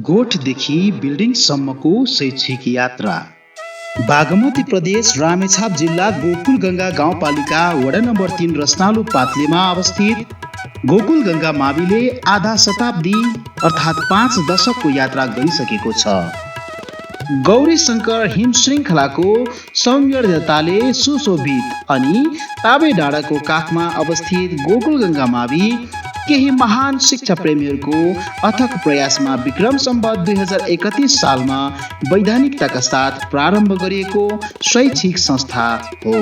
गोठदेखि बिल्डिङसम्मको शैक्षिक यात्रा। बागमती प्रदेश रामेछाप जिल्ला गोकुलगंगा गाउँपालिका वडा नम्बर 3 रसनालु पात्लेमा अवस्थित गोकुलगंगा माविले आधा शताब्दी अर्थात् 5 दशकको यात्रा गरिसकेको छ। गौरी शंकर हिम श्रृङ्खलाको सौन्दर्यताले सुशोभित अनि ताबे डाँडाको काखमा अवस्थित गोकुलगंगा मावि केही महान शिक्षा प्रेमीहरूको अथक प्रयासमा विक्रम सम्वत 2031 सालमा वैधानिकताका साथ प्रारम्भ गरिएको शैक्षिक संस्था हो।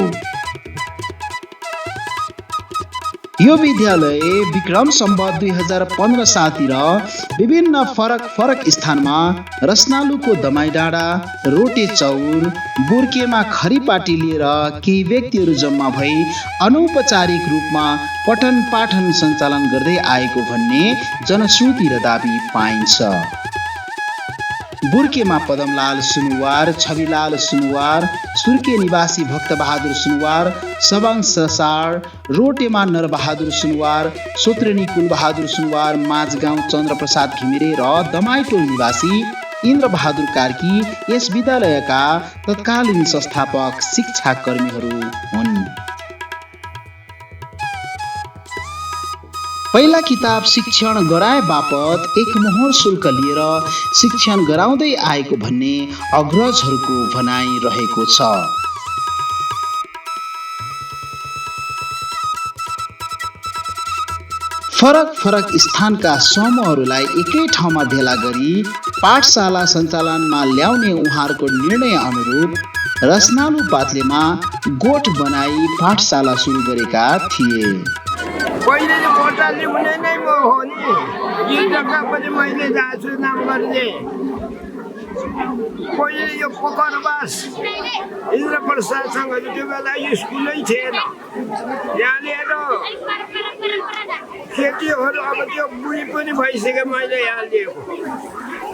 यो विद्यालय विक्रम सम्वत 2015 सालतिर विभिन्न फरक स्थानमा रसनालुको दमाई डाँडा, रोटे चौर, बुर्केमा खरीपाटी लिएर केही व्यक्तिहरू जम्मा भई अनौपचारिक रूपमा पठन पाठन सञ्चालन गर्दै आएको भन्ने जनश्रुति र दाबी पाइन्छ। बुर्केमा पदमलाल सुनुवार, छविलाल सुनुवार, सुर्के निवासी भक्तबहादुर सुनुवार, सवाङ ससार, रोटेमा नरबहादुर सुनुवार, सोत्रेनी कुलबहादुर सुनुवार, माझगाउँ चन्द्रप्रसाद घिमिरे र दमाईटोल निवासी इन्द्रबहादुर कार्की यस विद्यालयका तत्कालीन संस्थापक शिक्षा कर्मीहरू हुन्। पहिला किताब शिक्षण गराए बापत एक मोहर शुल्क लिएर शिक्षण गराउँदै आएको भन्ने अग्रजहरूको भनाइ रहेको छ। फरक स्थानका समूहहरूलाई एकै ठाउँमा भेला गरी पाठशाला सञ्चालनमा ल्याउने उहाँहरूको निर्णय अनुरूप रसनालु पात्लेमा गोठ बनाई पाठशाला सुरु गरेका थिए। पहिले मोर्चाले हुने नै म हो नि, यो जग्गा पनि मैले जाछु नाम गर्ने। पहिले यो पोखरबास इन्द्रप्रसादसँग त्यो बेला स्कुलै थिएन। यहाँ लिएर केटीहरू अब त्यो बुढी पनि भइसक्यो, मैले यहाँ लिएको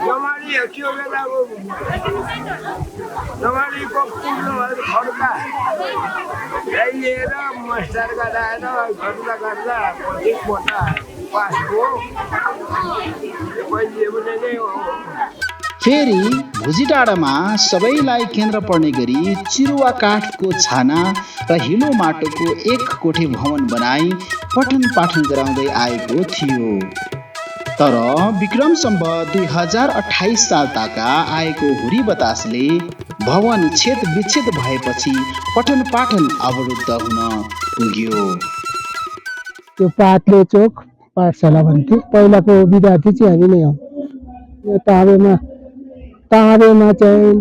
नमारी त्यो बेलाको नमारीको पुर्णहरू खड्का लिएर मास्टर गराएर गर्दा पछि कोटा पास भयो। पहिले हुने नै हो। फेरि भुजी डाँडामा सबैलाई केन्द्र पर्ने गरी चिरुवा काठको छाना र हिलो माटोको एक कोठे भवन बनाई पठन पाठन गराउँदै आएको थियो। तर विक्रम सम्वत 2028 साल ताका आएको हुरी बतासले भवन छेद विच्छेद भएपछि पठन पाठन अवरुद्ध हुन पुग्यो। त्यो पात्ले चोक पाठशाला भन्थे, पहिलाको विद्यार्थी चाहिँ हामी नै हौ। यो ताबेमा चाहिँ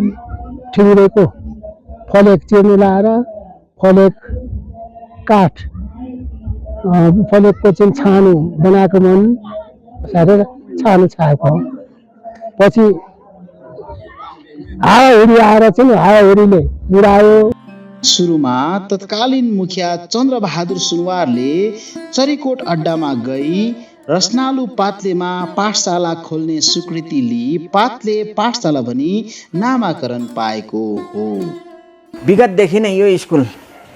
ठिउरेको फलेक चिर्नु लाएर फलेक काठ फलेकको चाहिँ छानो बनाएको मन सारेर छानो छाएको। पछि हावाहुरी आएर चाहिँ हावाहुरीले उडायो। सुरुमा तत्कालीन मुखिया चन्द्रबहादुर सुनवारले चरीकोट अड्डामा गई रसनालु पात्लेमा पाठशाला खोल्ने स्वीकृति लिई पात्ले पाठशाला भनी नामाकरण पाएको हो। विगतदेखि नै यो स्कुल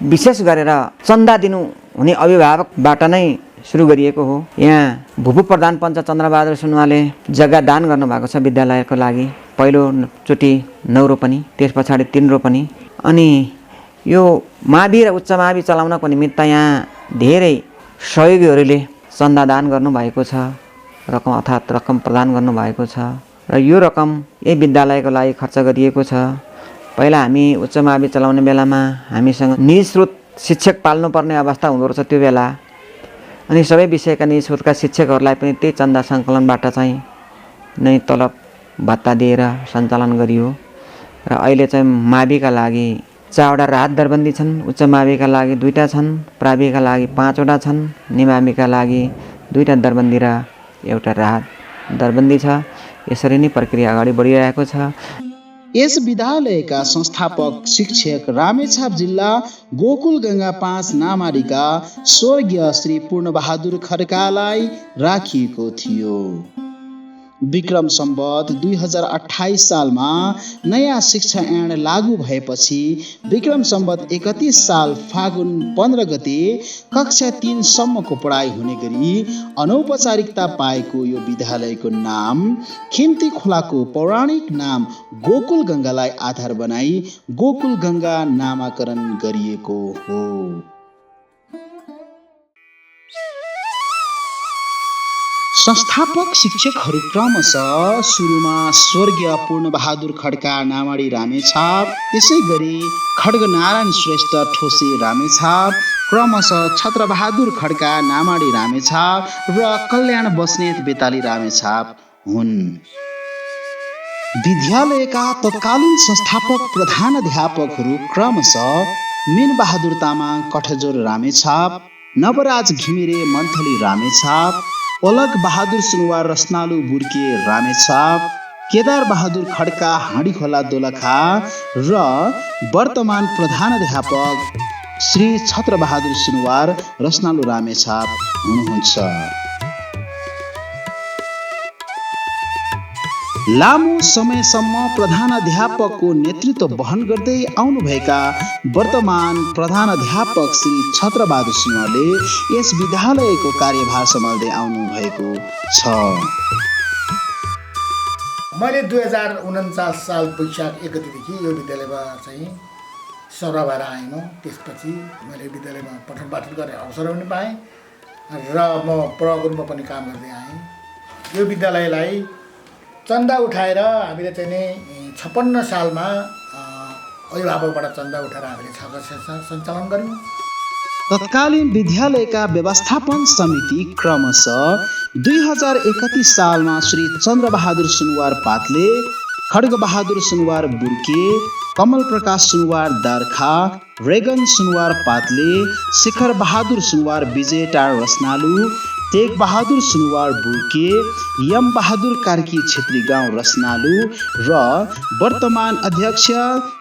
विशेष गरेर चन्दा दिनु हुने अभिभावकबाट नै सुरु गरिएको हो। यहाँ भूपू प्रधान पञ्च चन्द्रबहादुर सुनवारले जग्गा दान गर्नुभएको छ विद्यालयको लागि। पहिलोचोटि 9 रोपनी, त्यस पछाडि 3 रोपनी। अनि यो मावि र उच्च मावि चलाउनको निमित्त यहाँ धेरै सहयोगीहरूले चन्दा दान गर्नुभएको छ, रकम अर्थात् रकम प्रदान गर्नुभएको छ र यो रकम यही विद्यालयको लागि खर्च गरिएको छ। पहिला हामी उच्च मावि चलाउने बेलामा हामीसँग निजस्रोत शिक्षक पाल्नुपर्ने अवस्था हुँदो रहेछ त्यो बेला। अनि सबै विषयका निजस्रोतका शिक्षकहरूलाई पनि त्यही चन्दा सङ्कलनबाट चाहिँ नै तलब भत्ता दिएर सञ्चालन गरियो। र अहिले चाहिँ माविका लागि 4वटा राहत दरबन्दी छन्, उच्च माविका लागि 2टा छन्, प्राविका लागि 5वटा छन्, निमाविका लागि 2टा दरबन्दी र 1 राहत दरबन्दी छ। यसरी नै प्रक्रिया अगाडि बढिरहेको छ। यस विद्यालयका संस्थापक शिक्षक रामेछाप जिल्ला गोकुलगंगा 5 नामारीका स्वर्गीय श्री पूर्णबहादुर खड्कालाई राखिएको थियो। विक्रम सम्वत 2028 सालमा नयाँ शिक्षा ऐन लागू भएपछि विक्रम सम्वत 31 साल फागुन 15 गते कक्षा 3 सम्मको पढाइ हुने गरी अनौपचारिकता पाएको यो विद्यालयको नाम खिम्ती खोलाको पौराणिक नाम गोकुल गङ्गालाई आधार बनाई गोकुल गङ्गा नामाकरण गरिएको हो। संस्थापक शिक्षकहरू क्रमशः सुरुमा स्वर्गीय पूर्णबहादुर खड्का नामाडी रामेछाप, त्यसै गरी खड्गनारायण श्रेष्ठ ठोसे रामेछाप, क्रमशः छत्रबहादुर खड्का नामाडी रामेछाप र कल्याण बस्नेत बेताली रामेछाप हुन्। विद्यालयका तत्कालीन संस्थापक प्रधानाध्यापकहरू क्रमशः मीनबहादुर तामाङ कठजोर रामेछाप, नवराज घिमिरे मन्थली रामेछाप, पलक बहादुर सुनवार रत्नालु बुर्के रामेछाप, केदार बहादुर खड्का हाँडीखोला दोलखा र वर्तमान प्रधानाध्यापक श्री छत्रबहादुर सुनवार रत्नालु रामेछाप हुनुहुन्छ। लामो समयसम्म प्रधानाध्यापकको नेतृत्व वहन गर्दै आउनुभएका वर्तमान प्रधानाध्यापक श्री छत्रबहादुर सुनवारले यस विद्यालयको कार्यभार सम्हाल्दै आउनुभएको छ। मैले 2049 साल वैशाख 1 गतेदेखि यो विद्यालयमा चाहिँ सर भएर आएँ म। त्यसपछि मैले विद्यालयमा पठन पाठन गर्ने अवसर पनि पाएँ र म प्रहको रूपमा पनि काम गर्दै आएँ। यो विद्यालयलाई चन्दा उठाएर हामीले चाहिँ नि 56 सालमा अभिभावकबाट चन्दा उठाएर हामीले छात्र सञ्चालन गऱ्यौँ। तत्कालीन विद्यालयका व्यवस्थापन समिति क्रमशः 2031 सालमा श्री चन्द्रबहादुर सुनवार पातले, खड्गबहादुर सुनवार बुर्के, कमल प्रकाश सुनवार दार्खा, रेगन सुनवार पातले, शिखर बहादुर सुनवार विजयटार रत्नालु, टेक बहादुर सुनवार बुर्के, यम बहादुर कार्की छेत्री गाउँ रत्नालु र वर्तमान अध्यक्ष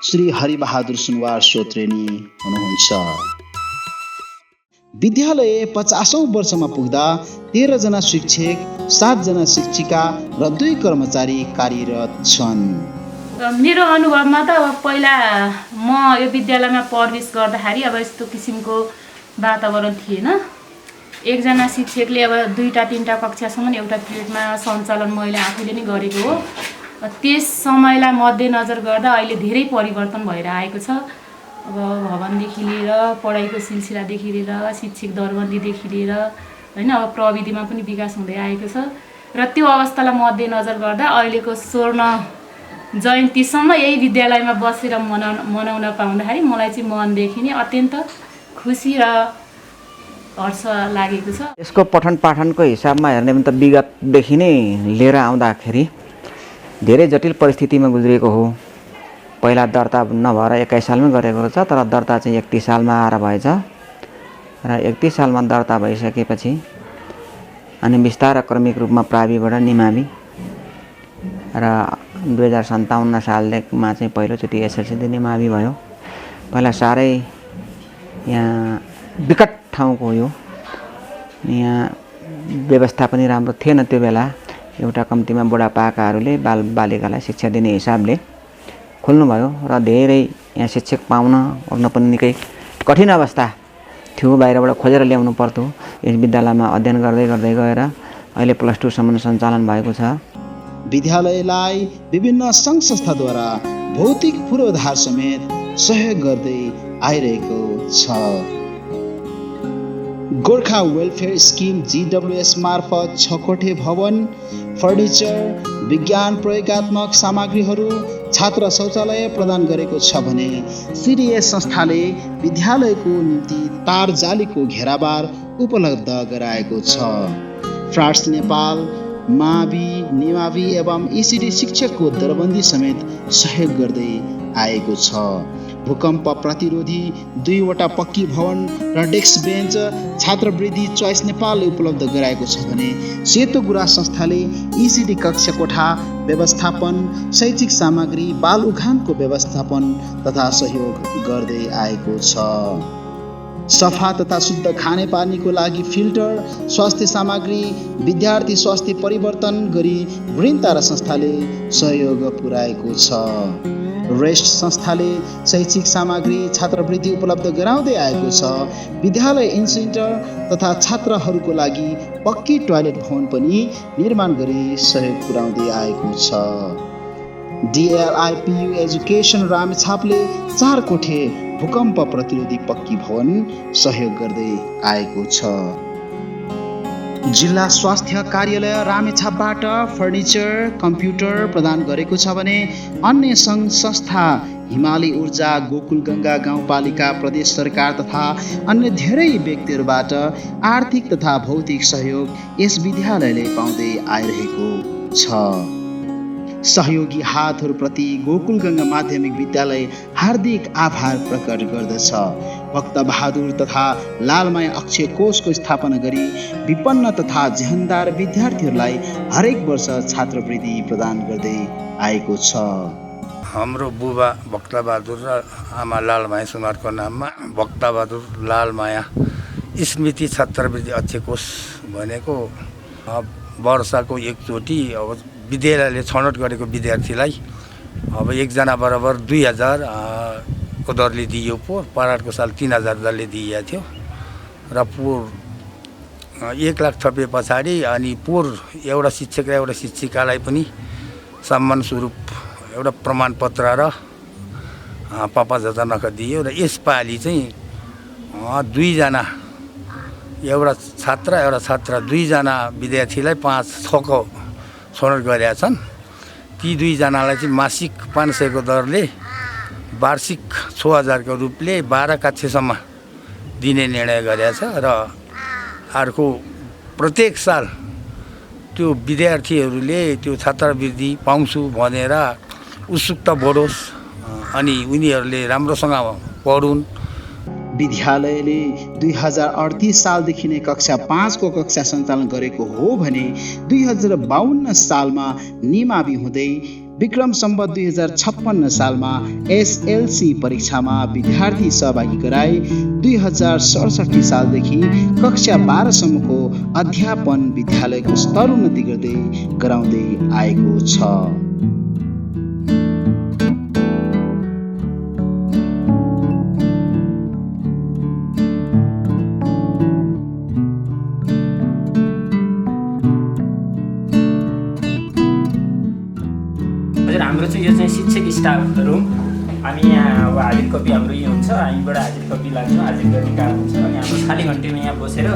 श्री हरिबहादुर सुनवार सोत्रेनी हुनुहुन्छ। विद्यालय 50औं वर्षमा पुग्दा 13 जना शिक्षक, 7 जना शिक्षिका र 2 कर्मचारी कार्यरत छन्। मेरो अनुभवमा त पहिला म यो विद्यालयमा प्रवेश गर्दाखेरि अब यस्तो किसिमको वातावरण थिएन। एकजना शिक्षकले अब 2-3 कक्षासम्म एउटा पिरियडमा सञ्चालन मैले आफूले नै गरेको हो। त्यस समयलाई मध्यनजर गर्दा अहिले धेरै परिवर्तन भएर आएको छ। अब भवनदेखि लिएर पढाइको सिलसिलादेखि लिएर शिक्षक दरबन्दीदेखि लिएर हैन, अब प्रविधिमा पनि विकास हुँदै आएको छ र त्यो अवस्थालाई मध्यनजर गर्दा अहिलेको स्वर्ण जयन्तीसम्म यही विद्यालयमा बसेर मनाउन पाउँदाखेरि मलाई चाहिँ मनदेखि नै अत्यन्त खुसी र हर्ष लागेको छ। यसको पठन पाठनको हिसाबमा हेर्ने भने त विगतदेखि नै लिएर आउँदाखेरि धेरै जटिल परिस्थितिमा गुज्रिएको हो। पहिला दर्ता नभएर 21 सालमै गरेको छ, तर दर्ता चाहिँ 31 सालमा आएर भएछ र 31 सालमा दर्ता भइसकेपछि अनि बिस्तारै क्रमिक रूपमा प्राविबाट निमावि र 2057 सालमा चाहिँ पहिलोचोटि एसएलसी निमावि भयो। पहिला साह्रै यहाँ विकट ठाउँको यो, यहाँ व्यवस्था पनि राम्रो थिएन त्यो बेला। एउटा कम्तीमा बुढापाकाहरूले बालबालिकालाई शिक्षा दिने हिसाबले खोल्नुभयो र धेरै यहाँ शिक्षक पाउन ओर्न पनि निकै कठिन अवस्था थियो, बाहिरबाट खोजेर ल्याउनु पर्थ्यो। यस विद्यालयमा अध्ययन गर्दै गर्दै गएर अहिले +2 सम्म सञ्चालन भएको छ। विद्यालयलाई विभिन्न सङ्घ संस्थाद्वारा भौतिक पूर्वाधार समेत सहयोग गर्दै आइरहेको छ। गोर्खा वेलफेयर स्किम GWS मार्फत 6 कोठे भवन, फर्निचर, विज्ञान प्रयोगात्मक सामग्रीहरू, छात्र शौचालय प्रदान गरेको छ भने CDS संस्थाले विद्यालयको निम्ति तार जालीको घेराबार उपलब्ध गराएको छ। फ्रान्स नेपाल, मावि, निमावि एवं ECD शिक्षकको दरबन्दी समेत सहयोग गर्दै आएको छ। भूकम्प प्रतिरोधी 2वटा पक्की भवन र डेस्क बेन्च छात्रवृत्ति चोइस नेपालले उपलब्ध गराएको छ भने सेतो गुराँस संस्थाले ECD कक्षा कोठा व्यवस्थापन, शैक्षिक सामग्री, बाल उखानको व्यवस्थापन तथा सहयोग गर्दै आएको छ। सफा तथा शुद्ध खानेपानीको लागि फिल्टर, स्वास्थ्य सामग्री, विद्यार्थी स्वास्थ्य परिवर्तन गरी ग्रिन तारा संस्थाले सहयोग पुर्याएको छ। रेस्ट संस्थाले शैक्षिक सामग्री, छात्रवृत्ति उपलब्ध गराउँदै आएको छ। विद्यालय इन्सेन्टर तथा छात्रहरूको लागि पक्की टोयलेट भवन पनि निर्माण गरी सहयोग पुर्याउँदै आएको छ। DLIPU एजुकेसन रामेछापले 4 कोठे भूकम्प प्रतिरोधी पक्की भवन सहयोग गर्दै आएको छ। जिल्ला स्वास्थ्य कार्यालय रामेछापबाट फर्निचर, कम्प्युटर प्रदान गरेको छ भने अन्य सङ्घ संस्था हिमाली ऊर्जा, गोकुल गङ्गा गाउँपालिका, प्रदेश सरकार तथा अन्य धेरै व्यक्तिहरूबाट आर्थिक तथा भौतिक सहयोग यस विद्यालयले पाउँदै आइरहेको छ। सहयोगी हातहरूप्रति गोकुल गङ्गा माध्यमिक विद्यालय हार्दिक आभार प्रकट गर्दछ। भक्त बहादुर तथा लालमाया अक्षय कोषको स्थापना गरी विपन्न तथा जेहनदार विद्यार्थीहरूलाई हरेक वर्ष छात्रवृत्ति प्रदान गर्दै आएको छ। हाम्रो बुबा भक्तबहादुर र आमा लालमाया सुनारको नाममा भक्तबहादुर लालमाया स्मृति छात्रवृत्ति अक्षय कोष भनेको वर्षको एकचोटि अब विद्यालयले छनौट गरेको विद्यार्थीलाई अब 1 जना बराबर 2000 को दरले दिइयो। परारको साल 3000 दरले दिइएको थियो र पोहोर 1 लाख थपे पछाडि अनि पोहोर एउटा शिक्षक र एउटा शिक्षिकालाई पनि सम्मान स्वरूप एउटा प्रमाणपत्र र 5000 नगद दियो। र यसपालि चाहिँ 2 जना, एउटा छात्र एउटा छात्रा 2 जना विद्यार्थीलाई 5-6 को छनौट गरेका छन्। ती 2 जनालाई चाहिँ मासिक 500 को दरले वार्षिक 6000 को रूपले 12 कक्षासम्म दिने निर्णय गरेका छ। र अर्को प्रत्येक साल त्यो विद्यार्थीहरूले त्यो छात्रवृत्ति पाउँछु भनेर उत्सुकता बढोस् अनि उनीहरूले राम्रोसँग पढुन्। विद्यालयले 2038 सालदेखि नै कक्षा 5 को कक्षा सञ्चालन गरेको हो भने 2052 सालमा निमावि हुँदै विक्रम सम्वत 2056 सालमा SLC परीक्षामा विद्यार्थी सहभागी गराई 2067 सालदेखि कक्षा 12 सम्मको अध्यापन विद्यालयको स्तरोन्नति गर्दै गराउँदै आएको छ। हाम्रो चाहिँ यो चाहिँ शिक्षक स्टाफ रुम। हामी यहाँ अब हाजिर कपी हाम्रो यो हुन्छ, हामीबाट हाजिर कपी लाग्छ, हाजिर गर्ने काम हुन्छ। अनि हाम्रो खाली घन्टीमा यहाँ बसेर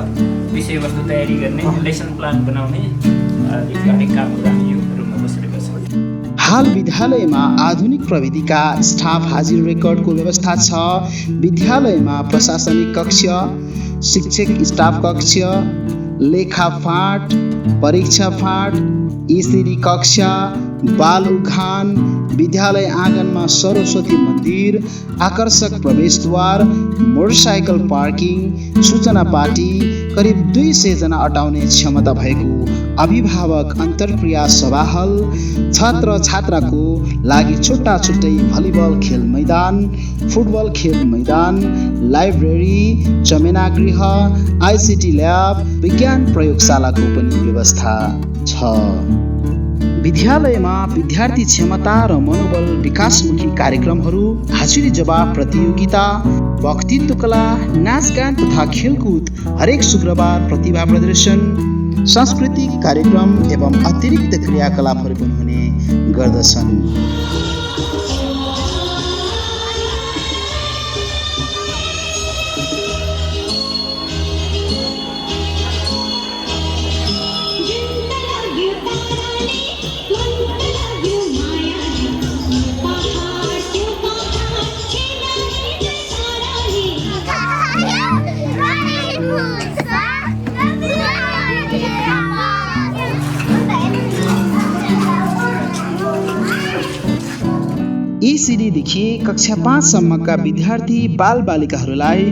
विषयवस्तु तयारी गर्ने, लेसन प्लान बनाउने हरेक कामहरू हामी यो रुममा बसेर गर्छौँ। हाल विद्यालयमा आधुनिक प्रविधिका स्टाफ हाजिर रेकर्डको व्यवस्था छ। विद्यालयमा प्रशासनिक कक्ष, शिक्षक स्टाफ कक्ष, लेखा फाँट, परीक्षा फाँट, स्त्री कक्षा, बाल उद्यान, विद्यालय आँगनमा सरस्वती मन्दिर, आकर्षक प्रवेशद्वार, मोटरसाइकल पार्किङ, सूचना पार्टी, करिब 200 जना अटाउने क्षमता भएको अभिभावक अन्तर्क्रिया सभाहल, छात्र छात्राको लागि छुट्टै भलिबल खेल मैदान, फुटबल खेल मैदान, लाइब्रेरी, चमेना गृह, ICT ल्याब, विज्ञान प्रयोगशालाको पनि व्यवस्था छ। विद्यालयमा विद्यार्थी क्षमता र मनोबल विकासमुखी कार्यक्रमहरू, हाजिरी जवाब प्रतियोगिता, वक्तित्व कला, नाचगान तथा खेलकुद, हरेक शुक्रबार प्रतिभा प्रदर्शन, सांस्कृतिक कार्यक्रम एवं अतिरिक्त क्रियाकलापहरू पनि हुने गर्दछन्। ECD देखि कक्षा 5 सम्मका विद्यार्थी बालबालिकाहरूलाई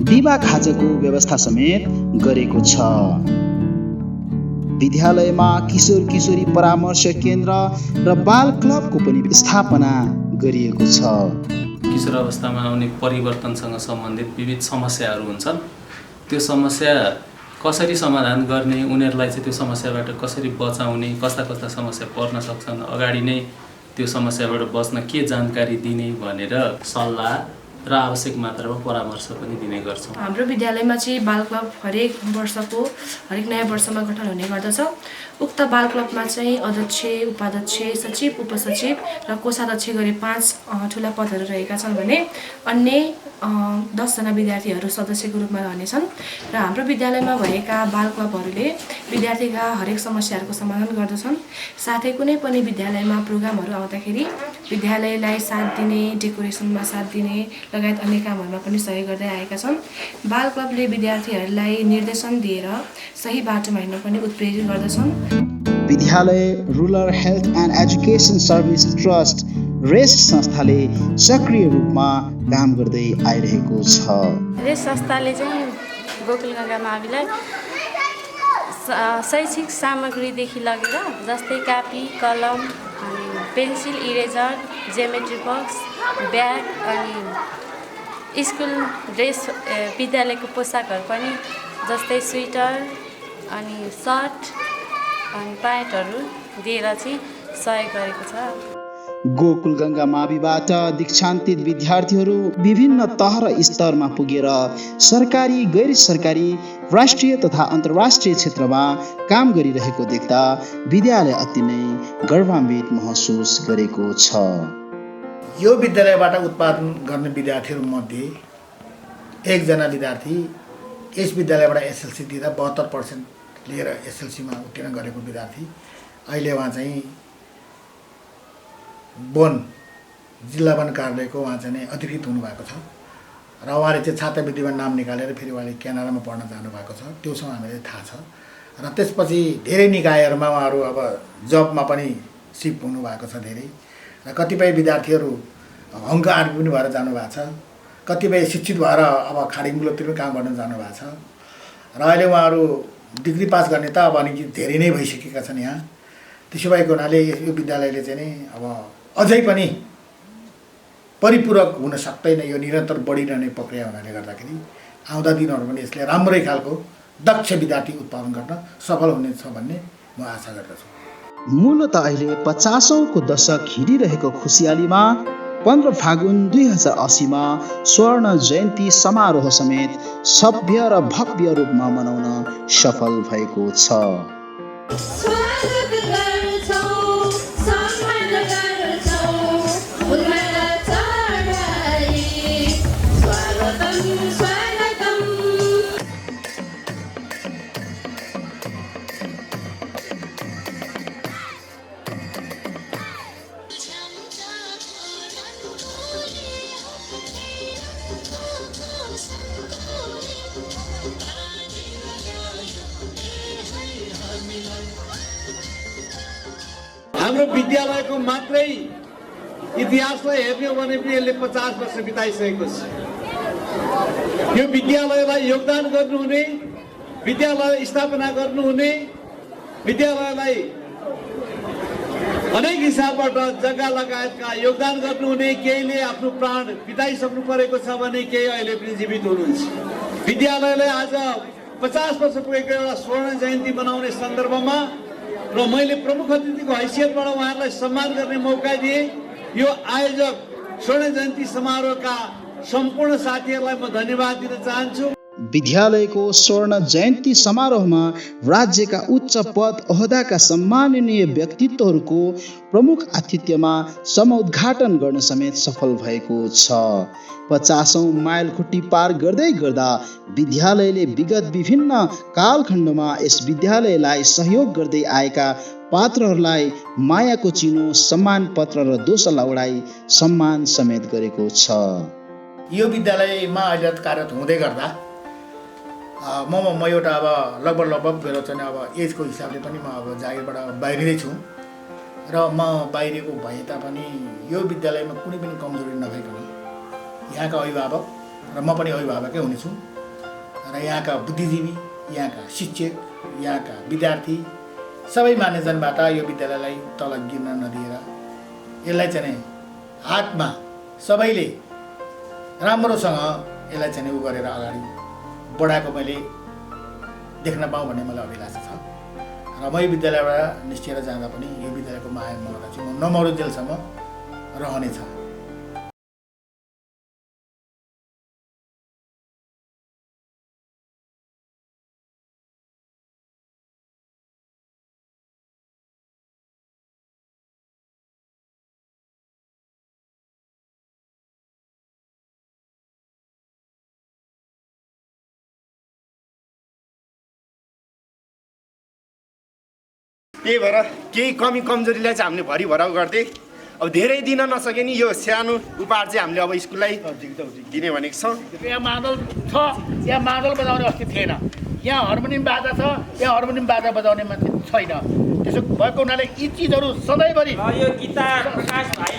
दिवा खाजाको व्यवस्था समेत गरेको छ। विद्यालयमा किशोर किशोरी परामर्श केन्द्र र बाल क्लबको पनि स्थापना गरिएको छ। किशोर अवस्थामा आउने परिवर्तनसँग सम्बन्धित विविध समस्याहरू हुन्छन्। त्यो समस्या कसरी समाधान गर्ने, उनीहरूलाई चाहिँ त्यो समस्याबाट कसरी बचाउने, कस्ता कस्ता समस्या पर्न सक्छन्, अगाडि नै त्यो समस्याबाट बच्न के जानकारी दिने भनेर सल्लाह र आवश्यक मात्रामा परामर्श पनि दिने गर्छौँ। हाम्रो विद्यालयमा चाहिँ बाल क्लब हरेक नयाँ वर्षमा गठन हुने गर्दछ। उक्त बाल क्लबमा चाहिँ अध्यक्ष, उपाध्यक्ष, सचिव, उपसचिव र कोषाध्यक्ष गरी 5 ठुला पदहरू रहेका छन् भने अन्य 10 जना विद्यार्थीहरू सदस्यको रूपमा रहनेछन्। र हाम्रो विद्यालयमा भएका बाल क्लबहरूले विद्यार्थीका हरेक समस्याहरूको समाधान गर्दछन्। साथै कुनै पनि विद्यालयमा प्रोग्रामहरू आउँदाखेरि विद्यालयलाई साथ दिने, डेकोरेसनमा साथ दिने लगायत अन्य कामहरूमा पनि सहयोग गर्दै आएका छन्। बाल क्लबले विद्यार्थीहरूलाई निर्देशन दिएर सही बाटोमा हिँड्न पनि उत्प्रेरित गर्दछन्। विद्यालय rural health and education service trust rest संस्थाले सक्रिय रूपमा काम गर्दै आइरहेको छ। रेस्ट संस्थाले चाहिँ गोकुल गङ्गा माविलाई शैक्षिक सामग्रीदेखि लगेर जस्तै कापी, कलम, अनि pencil, eraser, geometry box, bag अनि स्कुल ड्रेस, विद्यालयको पोसाकहरू पनि जस्तै स्वेटर अनि सर्ट अनि प्यान्टहरू दिएर चाहिँ सहयोग गरेको छ। गोकुल गङ्गा माविबाट दीक्षान्तित विद्यार्थीहरू विभिन्न तह र स्तरमा पुगेर सरकारी, गैर सरकारी, राष्ट्रिय तथा अन्तर्राष्ट्रिय क्षेत्रमा काम गरिरहेको देख्दा विद्यालय अति नै गर्वान्वित महसुस गरेको छ। यो विद्यालयबाट उत्पादन गर्ने विद्यार्थीहरूमध्ये एकजना विद्यार्थी यस विद्यालयबाट एसएलसी दिँदा 72% लिएर एसएलसीमा उत्तीर्ण गरेको विद्यार्थी अहिले उहाँ चाहिँ जिल्ला वन कार्यालयको उहाँ चाहिँ अधिकृत हुनुभएको छ र उहाँले चाहिँ छात्रवृत्तिमा नाम निकालेर फेरि उहाँले क्यानाडामा पढ्न जानुभएको छ। त्योसँग हामीलाई थाहा छ। र त्यसपछि धेरै निकायहरूमा उहाँहरू अब जबमा पनि सिफ्ट हुनुभएको छ धेरै। र कतिपय विद्यार्थीहरू अङ्क पनि भएर जानुभएको छ। कतिपय शिक्षित भएर अब खाडी मुलुकतिर पनि काम गर्न जानुभएको छ। र अहिले उहाँहरू डिग्री पास गर्ने त अब अलिकति धेरै नै भइसकेका छन् यहाँ। त्यसो भएको हुनाले यो विद्यालयले चाहिँ नि अब अझै पनि परिपूरक हुन सक्दैन। यो निरन्तर बढिरहने प्रक्रिया हुनाले गर्दाखेरि आउँदा दिनहरू पनि यसले राम्रै खालको दक्ष विद्यार्थी उत्पादन गर्न सफल हुनेछ भन्ने म आशा गर्दछु। मूलत अहिले 50औं को दशक हिँडिरहेको खुसियालीमा 15 फागुन 2080मा स्वर्ण जयन्ती समारोह समेत सभ्य र भव्य रूपमा मनाउन सफल भएको छ। हाम्रो विद्यालयको मात्रै इतिहासलाई हेर्ने हो भने पनि यसले 50 वर्ष बिताइसकेको छ। यो विद्यालयलाई योगदान गर्नुहुने, विद्यालय स्थापना गर्नुहुने, विद्यालयलाई अनेक हिसाबबाट जग्गा लगायतका योगदान गर्नुहुने केहीले आफ्नो प्राण बिताइसक्नु परेको छ भने केही अहिले पनि जीवित हुनुहुन्छ। विद्यालयले आज 50 वर्ष पुगेको एउटा स्वर्ण जयन्ती बनाउने सन्दर्भमा र मैले प्रमुख अतिथिको हैसियतबाट उहाँहरूलाई सम्मान गर्ने मौका दिए। यो आयोजक स्वर्ण जयन्ती समारोहका सम्पूर्ण साथीहरूलाई म धन्यवाद दिन चाहन्छु। विद्यालयको स्वर्ण जयन्ती समारोहमा राज्यका उच्च पद ओहदाका सम्माननीय व्यक्तित्वहरूको प्रमुख आतिथ्यमा समोद्घाटन गर्न समेत सफल भएको छ। 50औं माइल खुट्टी पार गर्दै गर्दा विद्यालयले विगत विभिन्न कालखण्डमा यस विद्यालयलाई सहयोग गर्दै आएका पात्रहरूलाई मायाको चिनो, सम्मान पत्र र दोसल्ला उडाई सम्मान समेत गरेको छ। यो विद्यालयमा अहिले कार्यरत हुँदै गर्दा म एउटा अब लगभग मेरो चाहिँ अब एजको हिसाबले पनि म अब जागिरबाट बाहिरै छु र म बाहिरको भए तापनि यो विद्यालयमा कुनै पनि कमजोरी नभइकन यहाँका अभिभावक र म पनि अभिभावकै हुनेछु र यहाँका बुद्धिजीवी, यहाँका शिक्षक, यहाँका विद्यार्थी सबै मान्यजनबाट यो विद्यालयलाई तल गिर्न नदिएर यसलाई चाहिँ हातमा सबैले राम्रोसँग यसलाई चाहिँ उ गरेर अगाडि बढाएको मैले देख्न पाऊँ भन्ने मलाई अभिलाषा छ र म यो विद्यालयबाट निस्किएर जाँदा पनि यो विद्यालयको माया ममता चाहिँ म नमरुन्जेलसम्म रहनेछ। त्यही भएर केही कमी कमजोरीलाई चाहिँ हामीले भरिभराउ गर्दै अब धेरै दिन नसके नि यो सानो उपहार चाहिँ हामीले अब स्कुललाई दिने भनेको छौँ। यहाँ मादल छ, यहाँ मादल बजाउने अस्ति थिएन, यहाँ हार्मोनियम बाजा छ, यहाँ हार्मोनियम बाजा बजाउने मान्छे छैन। त्यसो भएको हुनाले यी चिजहरू सधैँभरि यो गीता प्रकाश भाइ